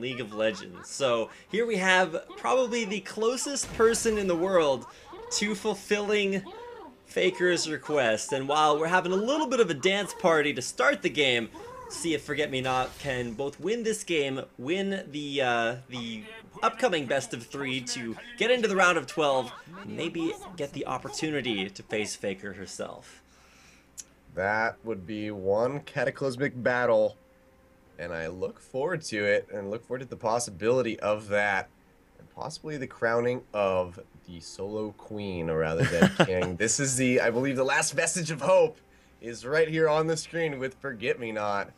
League of Legends. So here we have probably the closest person in the world to fulfilling Faker's request. And while we're having a little bit of a dance party to start the game, see if Forget Me Not can both win this game, win the upcoming best of 3 to get into the round of 12, and maybe get the opportunity to face Faker herself. That would be one cataclysmic battle, and I look forward to it, and look forward to the possibility of that, and possibly the crowning of the solo queen rather than king. This is I believe the last vestige of hope is right here on the screen with Forget Me Not.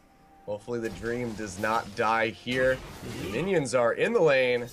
Hopefully the dream does not die here. The minions are in the lane,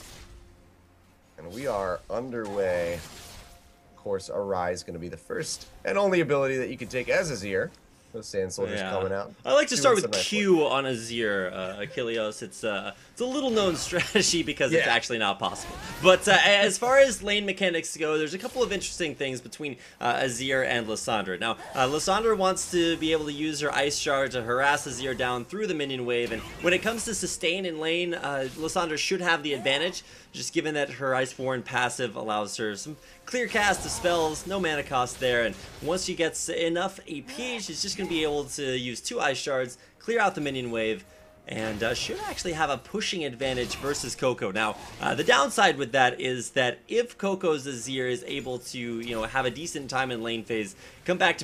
and we are underway. Of course, Arise is going to be the first and only ability that you can take as Azir. Those Sand Soldiers coming out. I like to start with Q on Azir, Achilleos. It's a little known strategy because it's actually not possible. But as far as lane mechanics go, there's a couple of interesting things between Azir and Lissandra. Now, Lissandra wants to be able to use her Ice Shard to harass Azir down through the minion wave, and when it comes to sustain in lane, Lissandra should have the advantage, just given that her Iceborne passive allows her some clear cast of spells, no mana cost there, and once she gets enough AP, she's just going to be able to use 2 Ice Shards, clear out the minion wave, and should actually have a pushing advantage versus CoCo. Now, the downside with that is that if CoCo's Azir is able to, have a decent time in lane phase, come back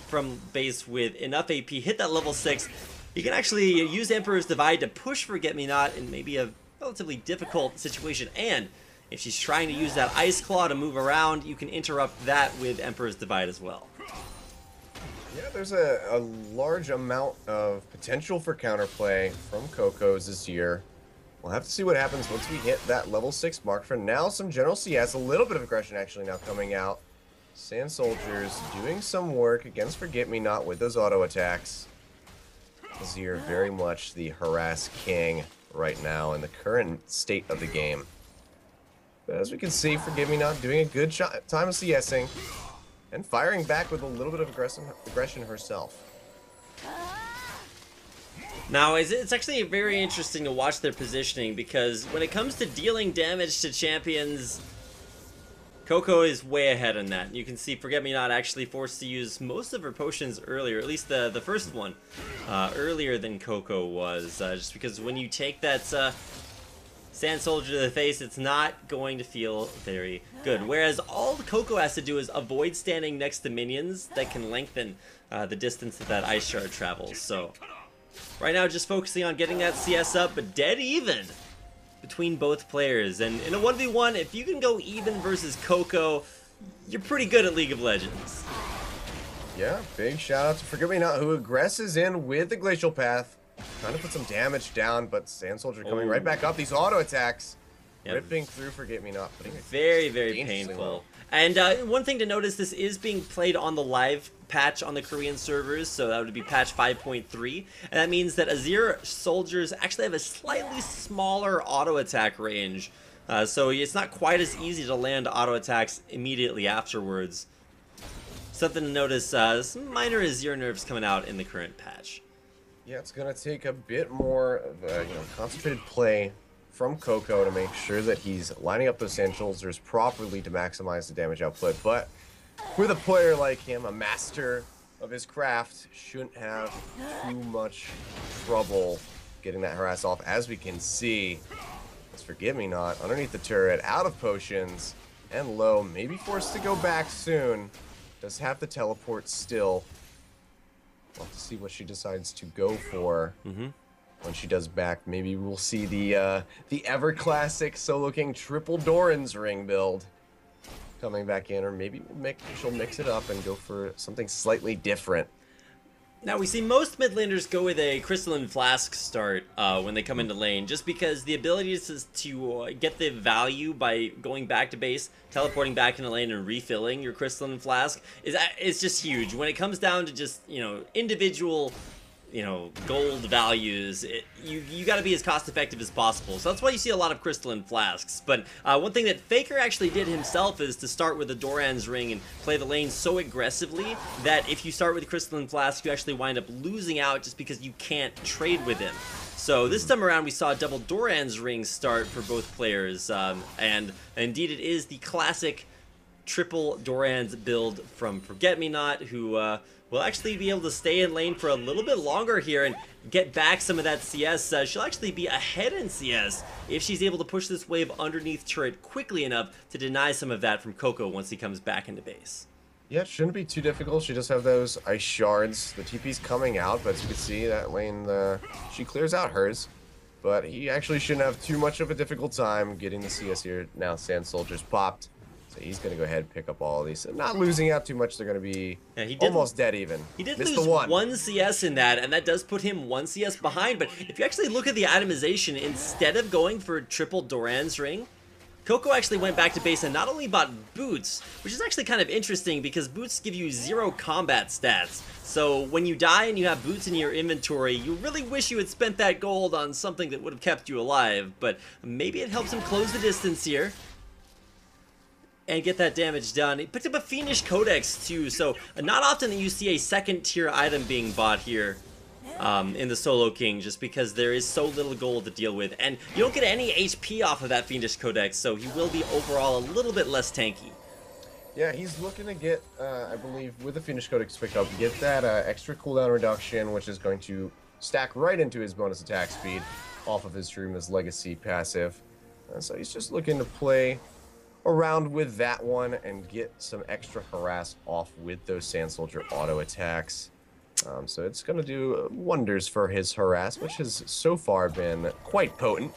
from base with enough AP, hit that level 6, you can actually use Emperor's Divide to push Forget Me Not in maybe a relatively difficult situation, and if she's trying to use that Ice Claw to move around, you can interrupt that with Emperor's Divide as well. Yeah, there's a large amount of potential for counterplay from CoCo's this year. We'll have to see what happens once we hit that level 6 mark. For now, some general CS, a little bit of aggression actually now coming out. Sand Soldiers doing some work against Forget Me Not with those auto attacks. Azir very much the harass king right now in the current state of the game. But as we can see, Forget Me Not doing a good time of CSing and firing back with a little bit of aggression herself. Now, it's actually very interesting to watch their positioning, because when it comes to dealing damage to champions, CoCo is way ahead on that. You can see Forget Me Not actually forced to use most of her potions earlier, at least the first one, earlier than CoCo was, just because when you take that Sand Soldier to the face, it's not going to feel very good. Whereas all CoCo has to do is avoid standing next to minions that can lengthen the distance that that Ice Shard travels. So right now, just focusing on getting that CS up, but dead even between both players. And in a 1v1, if you can go even versus CoCo, you're pretty good at League of Legends. Yeah, big shout out to Forget Me Not, who aggresses in with the Glacial Path. Trying to put some damage down, but Sand Soldier coming right back up. These auto attacks ripping through Forget Me Not. Putting it very painful. And one thing to notice, this is being played on the live patch on the Korean servers, so that would be patch 5.3. And that means that Azir soldiers actually have a slightly smaller auto attack range. So it's not quite as easy to land auto attacks immediately afterwards. Something to notice, some minor Azir nerfs coming out in the current patch. Yeah, it's going to take a bit more of concentrated play from CoCo to make sure that he's lining up those Sand Soldiers properly to maximize the damage output. But with a player like him, a master of his craft, shouldn't have too much trouble getting that harass off. As we can see, let's Forget Me Not underneath the turret, out of potions, and low, maybe forced to go back soon. Does have the teleport still. We'll have to see what she decides to go for when she does back. Maybe we'll see the ever classic Solo King triple Doran's ring build coming back in, or maybe she'll mix it up and go for something slightly different. Now, we see most mid laners go with a Crystalline Flask start when they come into lane, just because the ability to get the value by going back to base, teleporting back into lane, and refilling your Crystalline Flask is just huge. When it comes down to just, individual you know, gold values, you got to be as cost effective as possible. So that's why you see a lot of crystalline flasks. But one thing that Faker actually did himself is to start with the Doran's ring and play the lane so aggressively that if you start with crystalline flask, you actually wind up losing out just because you can't trade with him. So this time around, we saw a double Doran's ring start for both players, and indeed it is the classic triple Doran's build from Forget-Me-Not, who will actually be able to stay in lane for a little bit longer here and get back some of that CS. She'll actually be ahead in CS if she's able to push this wave underneath turret quickly enough to deny some of that from CoCo once he comes back into base. Yeah, it shouldn't be too difficult. She does have those ice shards. The TP's coming out, but as you can see, that lane, she clears out hers. But he actually shouldn't have too much of a difficult time getting the CS here. Now Sand Soldier's popped, so he's going to go ahead and pick up all of these. Not losing out too much, they're going to be almost dead even. He did lose one CS in that, and that does put him 1 CS behind. But if you actually look at the itemization, instead of going for triple Doran's ring, CoCo actually went back to base and not only bought boots, which is actually kind of interesting because boots give you 0 combat stats. So when you die and you have boots in your inventory, you really wish you had spent that gold on something that would have kept you alive. But maybe it helps him close the distance here and get that damage done. He picked up a Fiendish Codex too, so not often that you see a second tier item being bought here in the Solo King, just because there is so little gold to deal with, and you don't get any HP off of that Fiendish Codex, so he will be overall a little bit less tanky. Yeah, he's looking to get, I believe, with the Fiendish Codex picked up, get that extra cooldown reduction, which is going to stack right into his bonus attack speed off of his Shurima's Legacy passive. So he's just looking to play around with that one and get some extra harass off with those Sand Soldier auto attacks. So it's going to do wonders for his harass, which has so far been quite potent.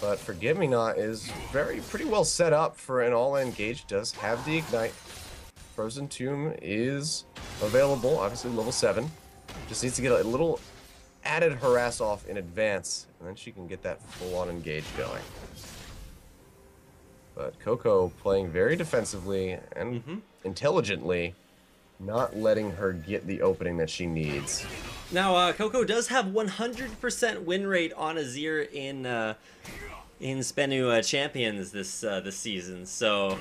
But Forget-Me-Not is pretty well set up for an all-in engage. Does have the Ignite. Frozen Tomb is available, obviously level 7. Just needs to get a little added harass off in advance, and then she can get that full-on engage going. But CoCo playing very defensively and intelligently, not letting her get the opening that she needs. Now, CoCo does have 100% win rate on Azir in Spenu Champions this season, so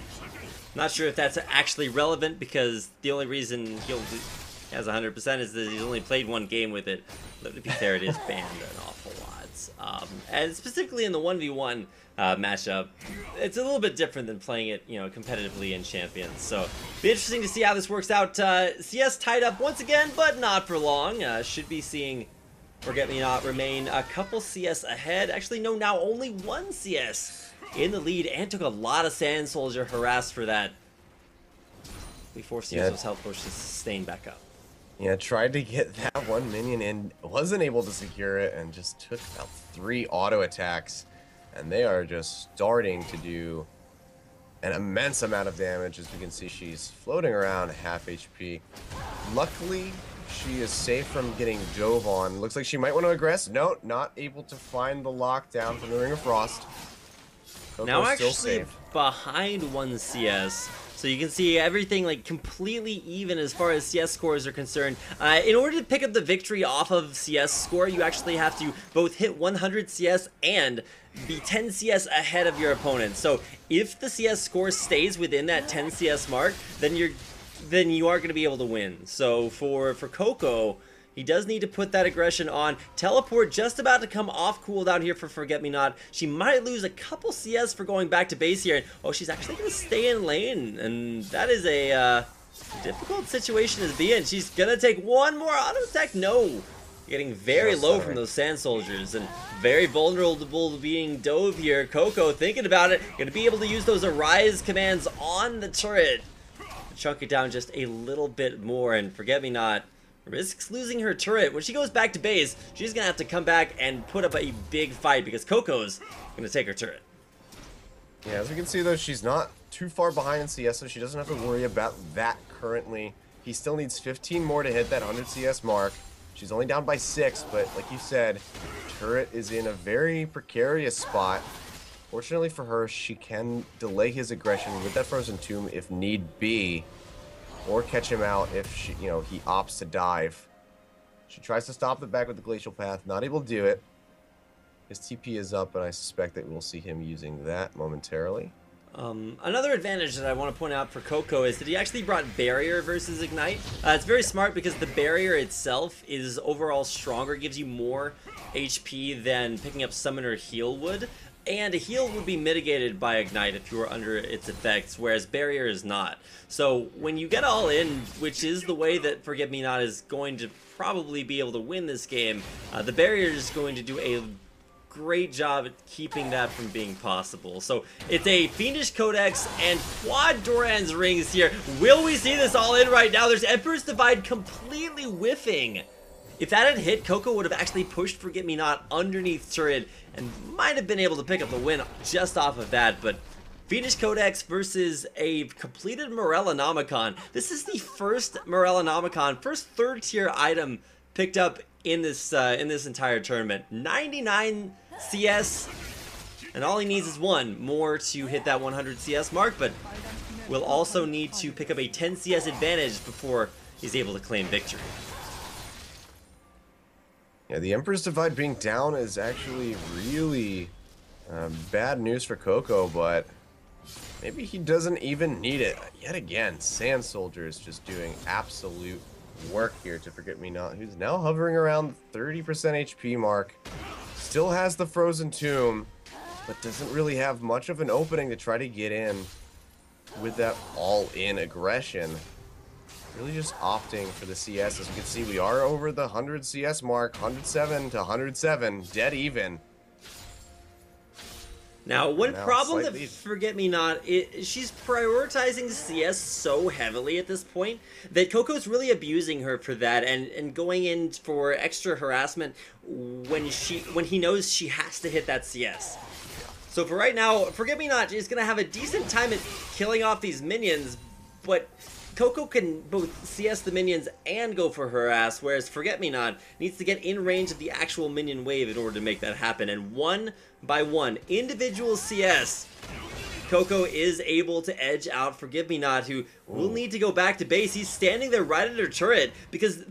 not sure if that's actually relevant, because the only reason he has 100% is that he's only played 1 game with it. But to be fair, it is banned an awful lot, and specifically in the 1v1 matchup, it's a little bit different than playing it, you know, competitively in Champions. So, be interesting to see how this works out. CS tied up once again, but not for long. Should be seeing Forget-Me-Not remain a couple CS ahead. Actually, no, now only 1 CS in the lead, and took a lot of Sand Soldier harass for that. We forced Yasuo's health push to sustain back up. Yeah, tried to get that 1 minion in, wasn't able to secure it, and just took about 3 auto attacks. And they are just starting to do an immense amount of damage. As we can see, she's floating around half HP. Luckily, she is safe from getting dove on. Looks like she might want to aggress. No, not able to find the lockdown from the Ring of Frost. CoCo's now actually still safe. Behind 1 CS. So you can see everything like completely even as far as CS scores are concerned. In order to pick up the victory off of CS score, you actually have to both hit 100 CS and be 10 CS ahead of your opponent. So if the CS score stays within that 10 CS mark, then you are going to be able to win. So for CoCo, he does need to put that aggression on. Teleport just about to come off cooldown here for Forget-Me-Not. She might lose a couple CS for going back to base here. And, oh, she's actually going to stay in lane. And that is a difficult situation to be in. She's going to take 1 more auto attack. No. Getting very low from those Sand Soldiers. And very vulnerable to being dove here. CoCo thinking about it. Going to be able to use those Arise commands on the turret. Chunk it down just a little bit more. And Forget-Me-Not risks losing her turret. When she goes back to base, she's gonna have to come back and put up a big fight because CoCo's gonna take her turret. Yeah, as we can see though, she's not too far behind in CS, so she doesn't have to worry about that currently. He still needs 15 more to hit that 100 CS mark. She's only down by 6, but like you said, turret is in a very precarious spot. Fortunately for her, she can delay his aggression with that Frozen Tomb if need be, or catch him out if he opts to dive. She tries to stop it back with the Glacial Path, not able to do it. His TP is up, and I suspect that we'll see him using that momentarily. Another advantage that I want to point out for CoCo is that he actually brought Barrier versus Ignite. It's very smart because the Barrier itself is overall stronger, gives you more HP than picking up Summoner Heal would. And a heal would be mitigated by Ignite if you were under its effects, whereas Barrier is not. So when you get all in, which is the way that Forget Me Not is going to probably be able to win this game, the Barrier is going to do a great job at keeping that from being possible. So it's a Fiendish Codex and quad Doran's rings here. Will we see this all in right now? There's Emperor's Divide completely whiffing. If that had hit, CoCo would have actually pushed Forget Me Not underneath turret and might have been able to pick up the win just off of that, but Fiendish Codex versus a completed Morellonomicon. This is the first Morellonomicon, first third tier item picked up in this entire tournament. 99 CS, and all he needs is one more to hit that 100 CS mark, but will also need to pick up a 10 CS advantage before he's able to claim victory. Yeah, the Emperor's Divide being down is actually really bad news for CoCo, but maybe he doesn't even need it. Yet again, Sand Soldier is just doing absolute work here to Forget Me Not, who's now hovering around the 30% HP mark. Still has the Frozen Tomb, but doesn't really have much of an opening to try to get in with that all-in aggression. Really just opting for the CS. As you can see, we are over the 100 CS mark, 107 to 107, dead even. Now, one problem that Forget Me Not, she's prioritizing CS so heavily at this point that CoCo's really abusing her for that and going in for extra harassment when he knows she has to hit that CS. So for right now, Forget Me Not is going to have a decent time at killing off these minions, but CoCo can both CS the minions and go for her ass, whereas Forget Me Not needs to get in range of the actual minion wave in order to make that happen. And one by one, individual CS, CoCo is able to edge out Forget Me Not, who will need to go back to base. He's standing there right at her turret, because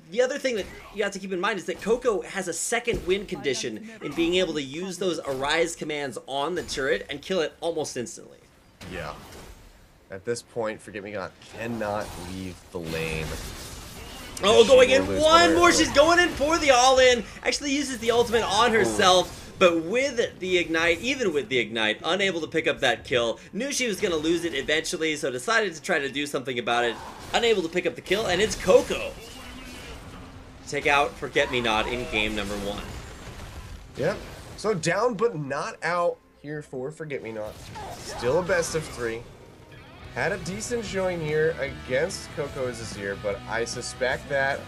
the other thing that you have to keep in mind is that CoCo has a second win condition in being able to use those Arise commands on the turret and kill it almost instantly. Yeah. At this point, Forget Me Not cannot leave the lane. Oh, going in one more. She's going in for the all-in. Actually uses the ultimate on herself, but with the Ignite, even with the Ignite, unable to pick up that kill. Knew she was going to lose it eventually, so decided to try to do something about it. Unable to pick up the kill, and it's CoCo. Take out Forget Me Not in game number 1. Yep. So down but not out here for Forget Me Not. Still a best of 3. Had a decent showing here against CoCo Azir, but I suspect that